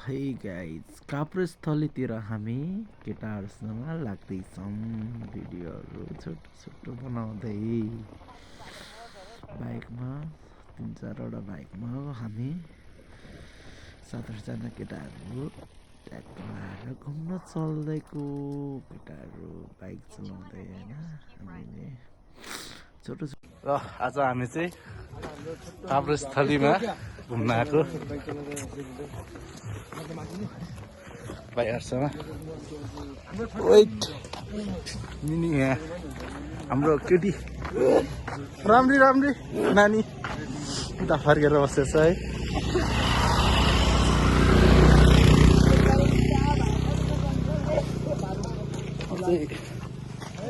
है गाइज काभ्रेस्थलीतिर हामी केटाहरूसँग लाग्दैछौँ भिडियोहरू छोटो छोटो बनाउँदै बाइकमा 3-4वटा बाइकमा हामी 7-8जना केटाहरू ट्याक्टर लगाएर घुम्न चल्दैको केटाहरू बाइक चलाउँदै होइन हामीले छोटो र आज हामी चाहिँ काभ्रेस्थलीमा घुम्न आएको भाइहरूसँग वेट मिनी यहाँ हाम्रो केटी राम्री राम्री नानी उता फर्केर बसेछ है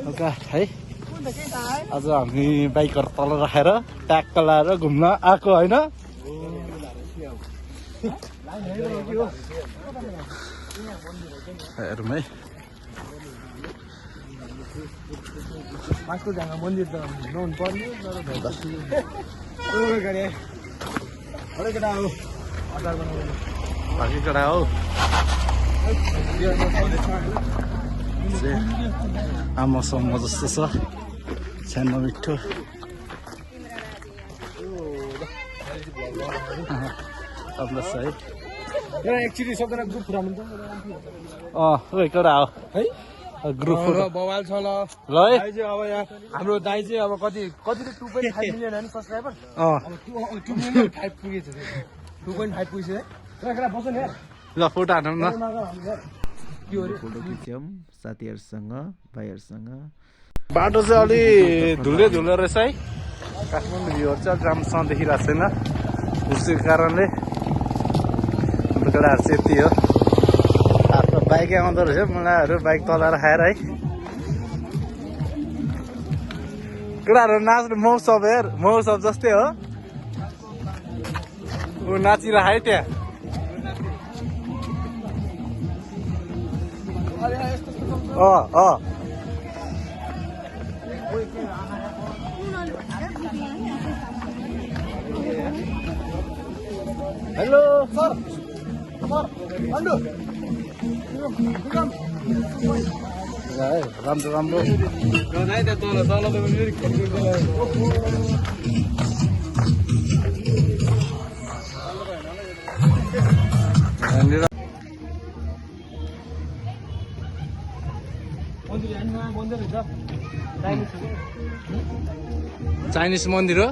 हल्का है आज हामी बाइकहरू तल राखेर ट्याक्क लाएर घुम्न आएको होइन हेरौँ है मन्दिर त नहुनु पर्ने भागी केटा हो आमासम्म जस्तो छ सानो मिठो राम्रो छ है एक्चुअली सबजना ग्रुप पुऱ्याउनु उयो केटा हो है ग्रुप फोटो बवाल छ ल ल है दाइ चाहिँ अब यहाँ हाम्रो दाइ चाहिँ अब कतिले 2.5 मिलियन होइन सब्सक्राइबर अब 2 मिलियन 5 पुगेछ 2.5 पुगेछ है बस्छ नि ल फोटो हानौँ न फोटो खिच्यौँ साथीहरूसँग भाइहरूसँग बाटो चाहिँ अलि धुलै धुलो रहेछ है काठमाडौँ भ्यूहरू चाहिँ राम्रोसँग देखिरहेको छैन उसको कारणले हाम्रो केटाहरू चाहिँ यति हो आफ्नो बाइकै आउँदो रहेछ मुलाहरू बाइक तलाएर खाएर है केटाहरू नाच्ने मौसम हेर मौसम जस्तै हो ऊ नाचिरह है त्यहाँ हेलो सर राम्रो राम्रो चाइनिज मन्दिर हो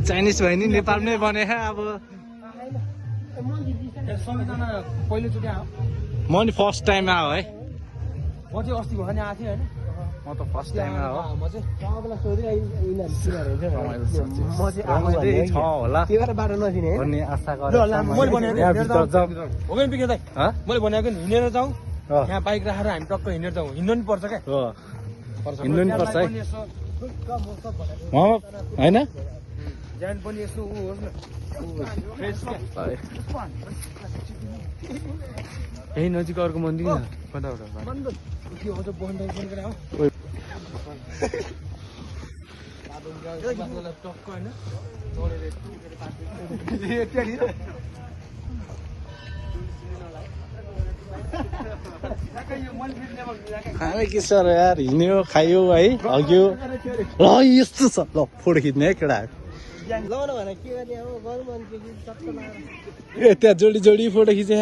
चाइनिज भयो नि नेपालमै बने अब पहिलोचोटि आयो म नि फर्स्ट टाइम आयो है म चाहिँ अस्ति भर्खर आएको थिएँ होइन म त फर्स्ट टाइम आयो म चाहिँ छ होला त्यो भएर बाटो नचिने भन्ने आशा मैले भनेको हो कि पिके दाइ हँ? मैले भनेको नि हिँडेर जाउँ यहाँ बाइक राखेर हामी टक्क हिँडेर जाउँ हिँड्नु नि पर्छ क्या हिँड्नु नि पर्छ है होइन ज्यान पनि यसो ऊ होस् न यही नजिक अर्को मन्दिर न हामी के सर यार हिँड्यो खायो है हग्यो ल यस्तो छ ल फोटो खिच्ने है केटाहरू ए त्यहाँ जोडी जोडी फोटो खिचे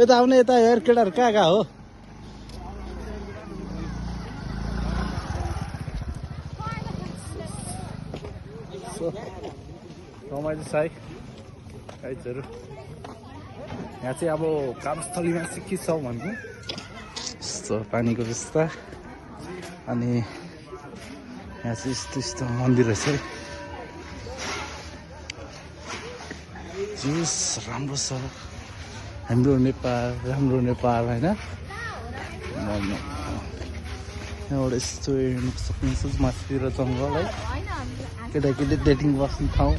यता आउने यता हेर केटाहरू कहाँ कहाँ हो रमाइलो छ है गाइजहरू यहाँ चाहिँ अब काभ्रेस्थलीमा चाहिँ के छ भन्नु यस्तो पानीको व्यवस्था अनि यहाँ चाहिँ यस्तो यस्तो मन्दिर रहेछ है जुस राम्रो छ हाम्रो नेपाल होइन यहाँबाट यस्तो हेर्नु सक्नुहुन्छ माथितिर जङ्गल है केटाकेटी डेटिङ बस्ने ठाउँ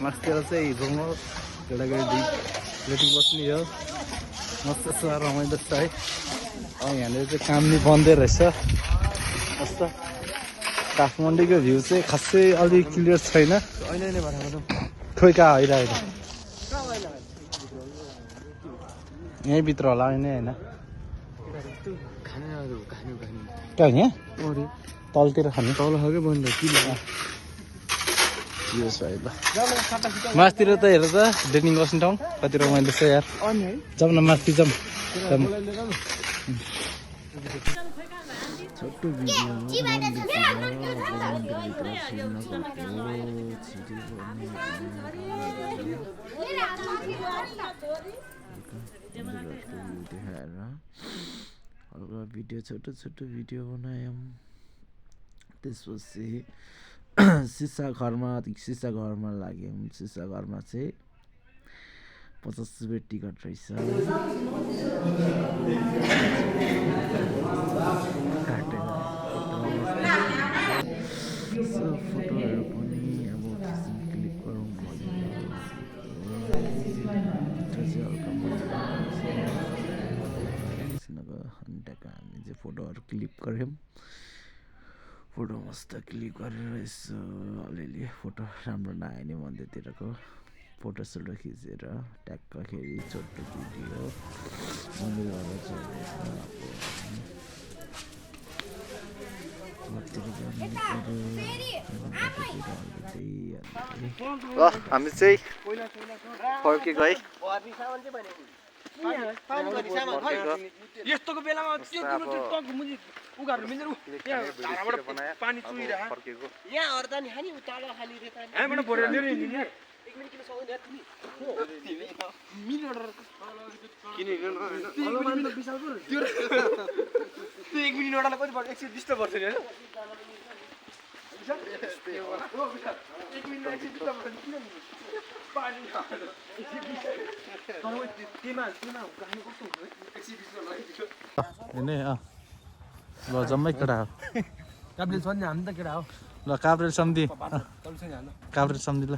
माथितिर चाहिँ जङ्गल केटाकेटी डेटिङ बस्ने हो मस्त छ रमाइलो छ है यहाँनिर चाहिँ काम नि बन्दै रहेछ कस्तो काठमाडौँको भ्यू चाहिँ खासै अलिक क्लियर छैन अहिले नै भनेको खोइ कहाँ होइन होइन यहीँभित्र होला होइन होइन कहाँ यहाँ तलतिर खाने तल खाएकै बन्द यस भाइ ल मासतिर त हेर त डेटिङ बस्ने ठाउँ कति रमाइलो छ यार जाउँ न माथि जाउँ छोटो भिडियो देखाएर हल्का भिडियो छोटो छोटो भिडियो बनायौँ त्यसपछि सिसा घरमा लाग्यौँ सिसा घरमा चाहिँ 50 रुपियाँ टिकट रहेछ फोटोहरू पनि अब खिच्न क्लिक गरौँ अनि ट्याक्क हामी चाहिँ फोटोहरू क्लिक गऱ्यौँ फोटो मस्त क्लिक गरेर यसो अलिअलि फोटो राम्रो नआयो नि मन्दिरतिरको फोटो सोटो खिचेर ट्याक्कखेरि छोटो भिडियो मन्दिरबाट हामी चाहिँ फर्केको है यस्तोको बेलामा पानी फर्केको यहाँ हर्दा नि खानी उतालो खाली रे पानी यहाँबाट भरेर लिएर हिँड्ने नि 1 मिनेट किन सक्दैन यार तिमी किन त्यो 1 मिनेट order कति पर्छ 120 त पर्छ नि हैन 1 मिनेट 120 त पर्छ किन पानी केमा गाडी कस्तो हुन्छ 120 लगाइदियो हैन ल जम्मै केटा हो काब्रेल छ नि हामी त केटा हो ल काब्रेल सम्धि काब्रेल सम्धि ल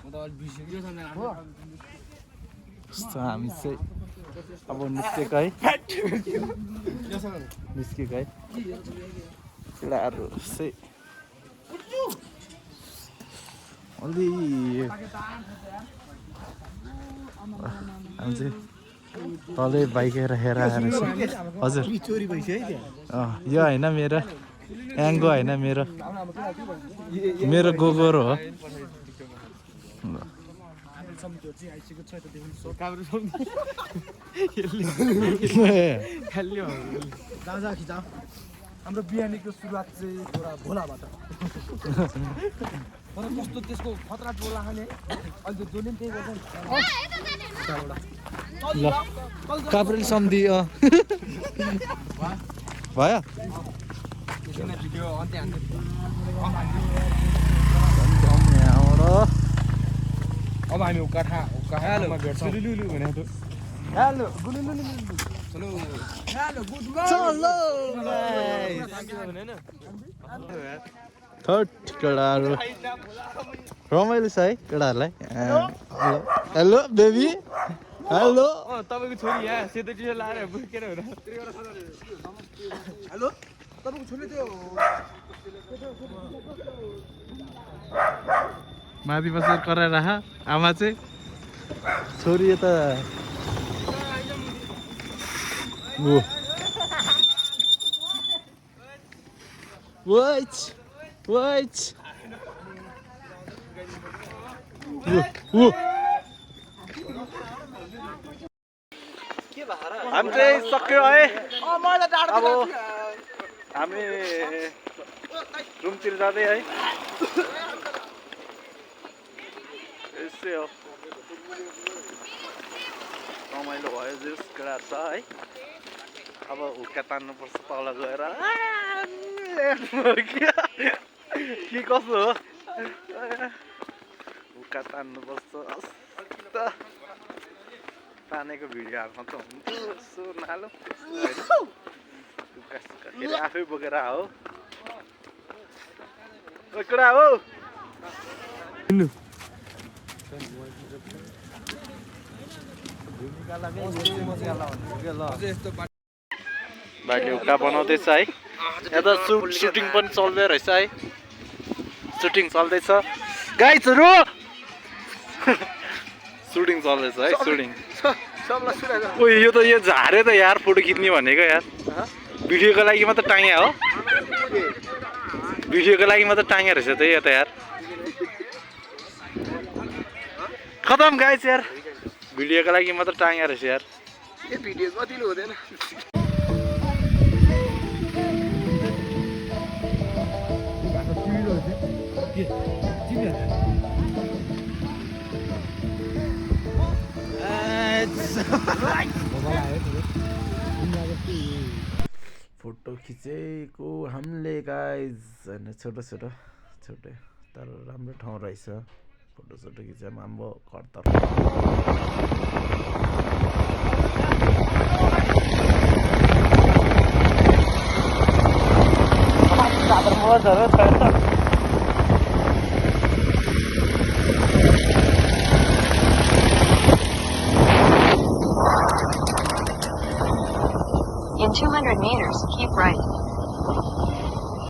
यस्तो हामी चाहिँ अब निस्केको है निस्केको है केटाहरू चाहिँ अलि हामी चाहिँ तलै बाइकेर हेर आएर हजुर यो होइन मेरो एङ्गो होइन मेरो गोगोरो हो हाम्रो बिहानीको सुरुवात चाहिँ एउटा भोलाबाट तर कस्तो त्यसको खतरा टोला खाने अहिले जोले पनि त्यही गर्छ ल काब्रेल सम्धि भयो भिडियो अन्त्य अब हामी उकाठामा भेट्छौँ हेलो चलो थर्ड केटाहरू रमाइलो छ है केटाहरूलाई हेलो बेबी हेलो तपाईँको छोरी यहाँ सेतो टी सर्ट लाएर बुकेर हुँदा हेलो तपाईँको छोरी त्यो माथि बसेर कराएर आमा चाहिँ छोरी यता Wait. हामी चाहिँ सक्यो है अब हामी रुमतिर जाँदै है यसै हो रमाइलो भयो जस केटा छ है अब हुक्का तान्नुपर्छ तल गएर के कसो हो हुक्का तान्नुपर्छ तानेको भिडियो हाल्न त हुन्थ्यो यसो नालो आफै बोकेर हो कडा हो भाइले हुक्का बनाउँदैछ है यता सुटिङ पनि चल्दै रहेछ है सुटिङ चल्दैछ गाइजहरू सुटिङ चल्दैछ है सुटिङ सबलाई सुनाइज ओ यो झार्यो त यार फोटो खिच्ने भनेको यार भिडियोको लागि मात्र टाङ्या हो भिडियोको लागि मात्र टाङ्या रहेछ त यो त यार खतम गाइस यार भिडियोको लागि मात्र टाङ्या रहेछ यार यो भिडियो कतिले हुँदैन फोटो खिचेको हामीले गाइज होइन छोटो तर राम्रो ठाउँ रहेछ फोटो खिचेर हाम्रो घरतर्फ In 200 meters, keep right.